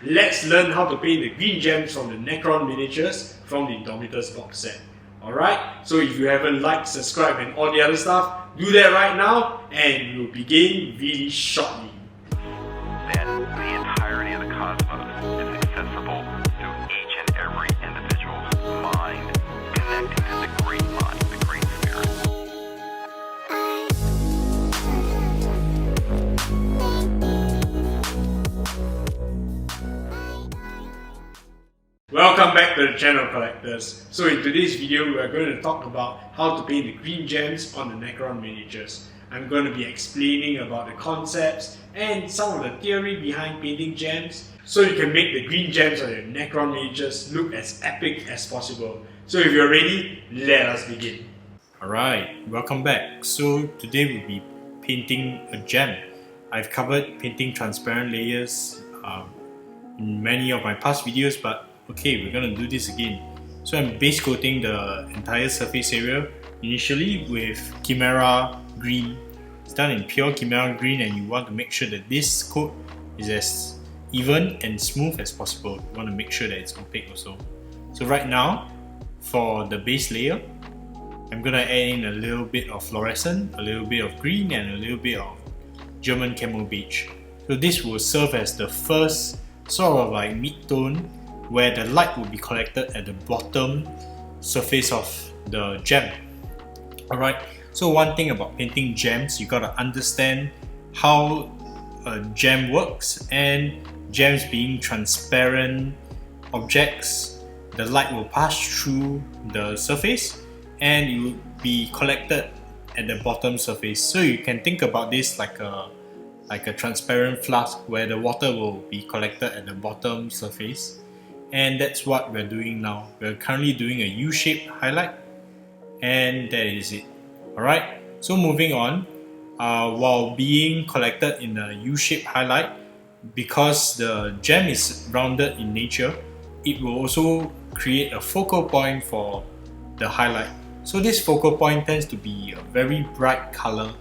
let's learn how to paint the green gems from the Necron miniatures from the Indomitus box set. Alright, so if you haven't liked, subscribed and all the other stuff, do that right now and we'll begin really shortly. That the entirety of the cosmos is accessible through each and every individual's mind, connecting to the great mind, the great spirit. Welcome back to the channel, collectors. So in today's video we are going to talk about how to paint the green gems on the Necron miniatures. I'm going to be explaining about the concepts and some of the theory behind painting gems so you can make the green gems on your Necron miniatures look as epic as possible. So if you're ready, let us begin. Alright, welcome back. So today we'll be painting a gem. I've covered painting transparent layers in many of my past videos, but okay, we're gonna do this again. So I'm base coating the entire surface area initially with Chimera green. It's done in pure Chimera green, and you want to make sure that this coat is as even and smooth as possible. You want to make sure that it's opaque also. So right now, for the base layer, I'm gonna add in a little bit of fluorescent, a little bit of green, and a little bit of German camo beige. So this will serve as the first sort of like mid-tone where the light will be collected at the bottom surface of the gem. Alright, so one thing about painting gems, you gotta understand how a gem works, and gems being transparent objects, the light will pass through the surface and it will be collected at the bottom surface. So you can think about this like a transparent flask where the water will be collected at the bottom surface. And that's what we're doing now. We're currently doing a U-shaped highlight, and that is it. Alright, so moving on, while being collected in a U-shaped highlight, because the gem is rounded in nature, it will also create a focal point for the highlight. So this focal point tends to be a very bright color,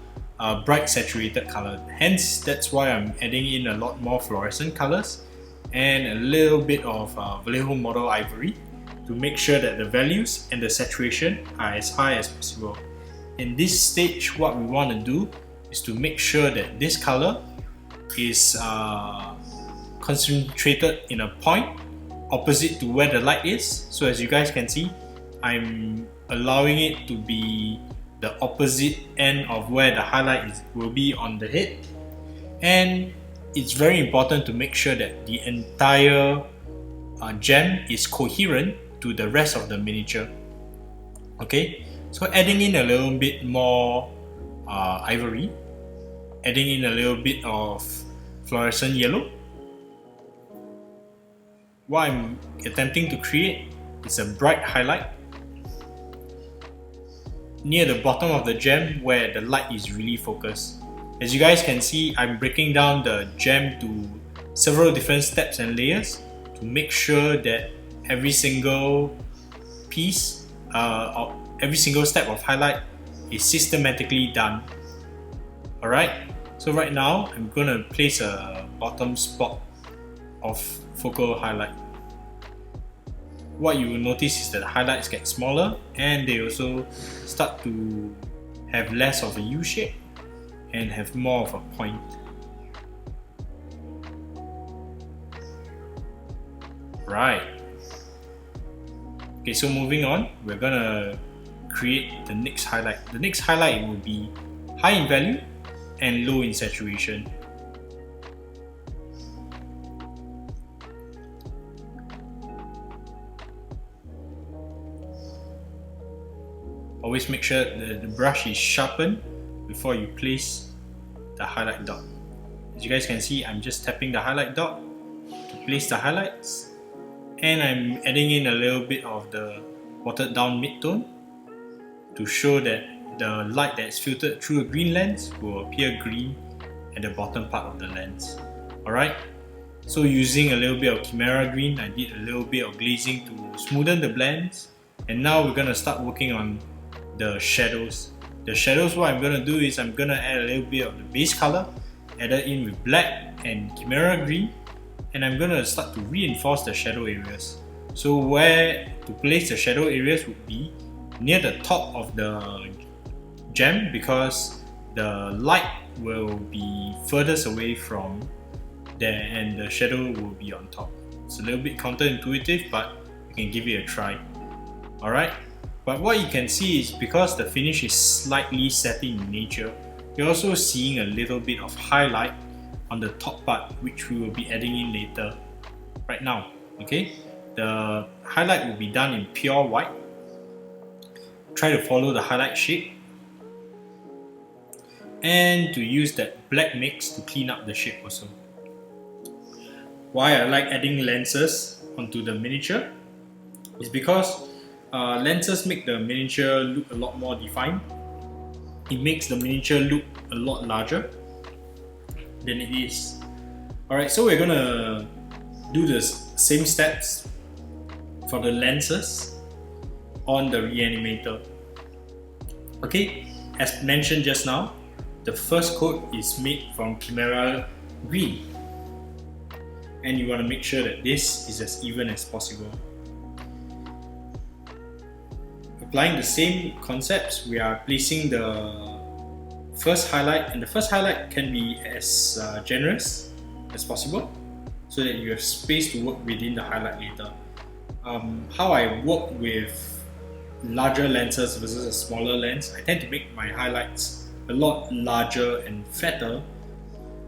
bright saturated color. Hence, that's why I'm adding in a lot more fluorescent colors and a little bit of Vallejo model ivory to make sure that the values and the saturation are as high as possible. In this stage, what we want to do is to make sure that this color is concentrated in a point opposite to where the light is. So as you guys can see, I'm allowing it to be the opposite end of where the highlight will be on the head. And it's very important to make sure that the entire gem is coherent to the rest of the miniature. Okay, so adding in a little bit more ivory, adding in a little bit of fluorescent yellow. What I'm attempting to create is a bright highlight near the bottom of the gem where the light is really focused. As you guys can see, I'm breaking down the gem to several different steps and layers to make sure that every single piece, or every single step of highlight is systematically done. Alright, so right now I'm gonna place a bottom spot of focal highlight. What you will notice is that the highlights get smaller and they also start to have less of a U shape and have more of a point. Right. Okay, so moving on, we're gonna create the next highlight. The next highlight will be high in value and low in saturation. Always make sure the brush is sharpened before you place the highlight dot. As you guys can see, I'm just tapping the highlight dot to place the highlights, and I'm adding in a little bit of the watered down mid-tone to show that the light that's filtered through a green lens will appear green at the bottom part of the lens. Alright, so using a little bit of Chimera green, I did a little bit of glazing to smoothen the blends, and now we're gonna start working on the shadows. The shadows, what I'm gonna do is I'm gonna add a little bit of the base color, add it in with black and Chimera green and I'm going to start to reinforce the shadow areas. So where to place the shadow areas would be near the top of the gem, because the light will be furthest away from there and the shadow will be on top. It's a little bit counterintuitive, but you can give it a try. Alright, but what you can see is because the finish is slightly satin in nature, you're also seeing a little bit of highlight on the top part, which we will be adding in later, right now. Okay, the highlight will be done in pure white. Try to follow the highlight shape and to use that black mix to clean up the shape also. Why I like adding lenses onto the miniature is because lenses make the miniature look a lot more defined. It makes the miniature look a lot larger than it is. Alright, so we're gonna do the same steps for the lenses on the reanimator. Okay, as mentioned just now, the first coat is made from Chimera green, and you want to make sure that this is as even as possible. Applying the same concepts, we are placing the first highlight, and the first highlight can be as generous as possible so that you have space to work within the highlight later. How I work with larger lenses versus a smaller lens, I tend to make my highlights a lot larger and fatter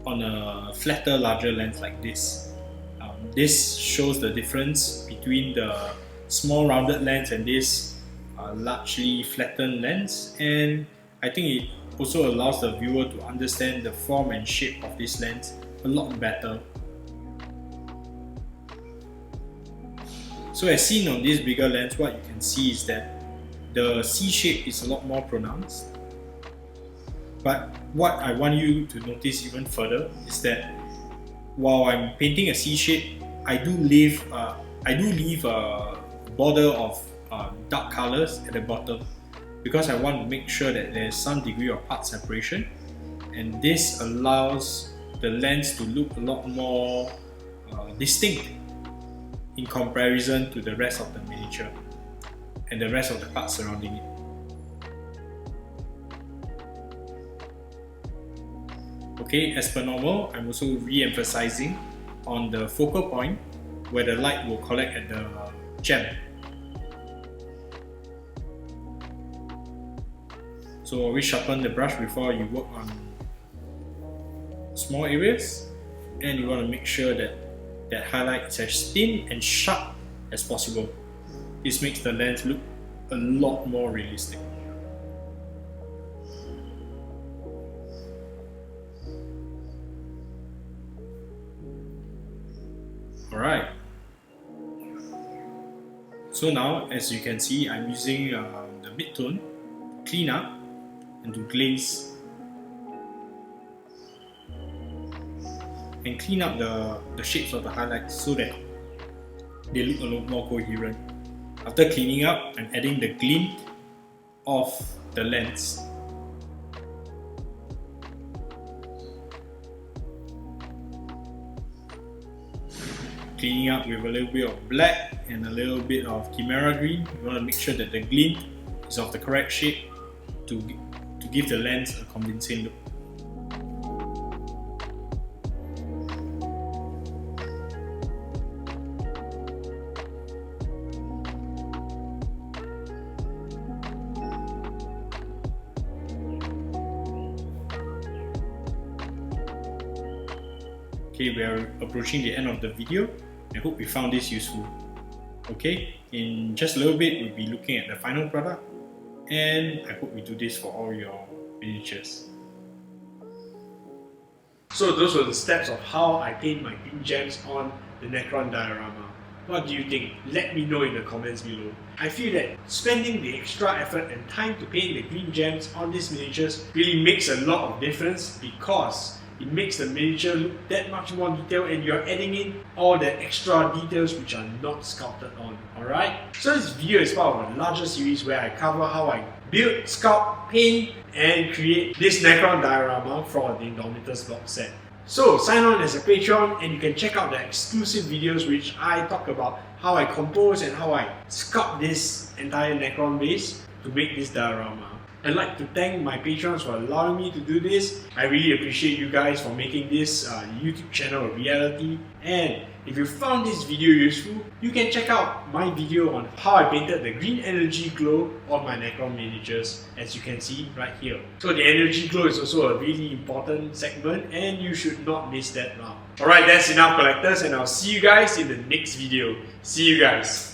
on a flatter, larger lens like this. This shows the difference between the small rounded lens and this largely flattened lens, and I think it also allows the viewer to understand the form and shape of this lens a lot better. So as seen on this bigger lens, what you can see is that the C shape is a lot more pronounced. But what I want you to notice even further is that while I'm painting a C shape, I do leave a border of dark colors at the bottom, because I want to make sure that there's some degree of part separation, and this allows the lens to look a lot more distinct in comparison to the rest of the miniature and the rest of the parts surrounding it. Okay, as per normal, I'm also re-emphasizing on the focal point where the light will collect at the gem. So always sharpen the brush before you work on small areas, and you want to make sure that that highlight is as thin and sharp as possible. This makes the lens look a lot more realistic. Alright, so now as you can see, I'm using the mid-tone to clean up and to glaze and clean up the shapes of the highlights so that they look a lot more coherent. After cleaning up, I'm adding the glint of the lens. Cleaning up with a little bit of black and a little bit of Chimera green. You want to make sure that the glint is of the correct shape to give the lens a convincing look. Okay, we are approaching the end of the video. I hope you found this useful. Okay, in just a little bit we'll be looking at the final product, and I hope you do this for all your miniatures. So those were the steps of how I paint my green gems on the Necron diorama. What do you think? Let me know in the comments below. I feel that spending the extra effort and time to paint the green gems on these miniatures really makes a lot of difference, because it makes the miniature look that much more detailed, and you're adding in all the extra details which are not sculpted on. Alright? So this video is part of a larger series where I cover how I build, sculpt, paint and create this Necron diorama for the Indomitus box set. So sign on as a patron and you can check out the exclusive videos which I talk about how I compose and how I sculpt this entire Necron base to make this diorama. I'd like to thank my patrons for allowing me to do this. I really appreciate you guys for making this YouTube channel a reality. And if you found this video useful, you can check out my video on how I painted the green energy glow on my Necron miniatures, as you can see right here. So the energy glow is also a really important segment and you should not miss that out. Alright, that's enough collectors, and I'll see you guys in the next video. See you guys.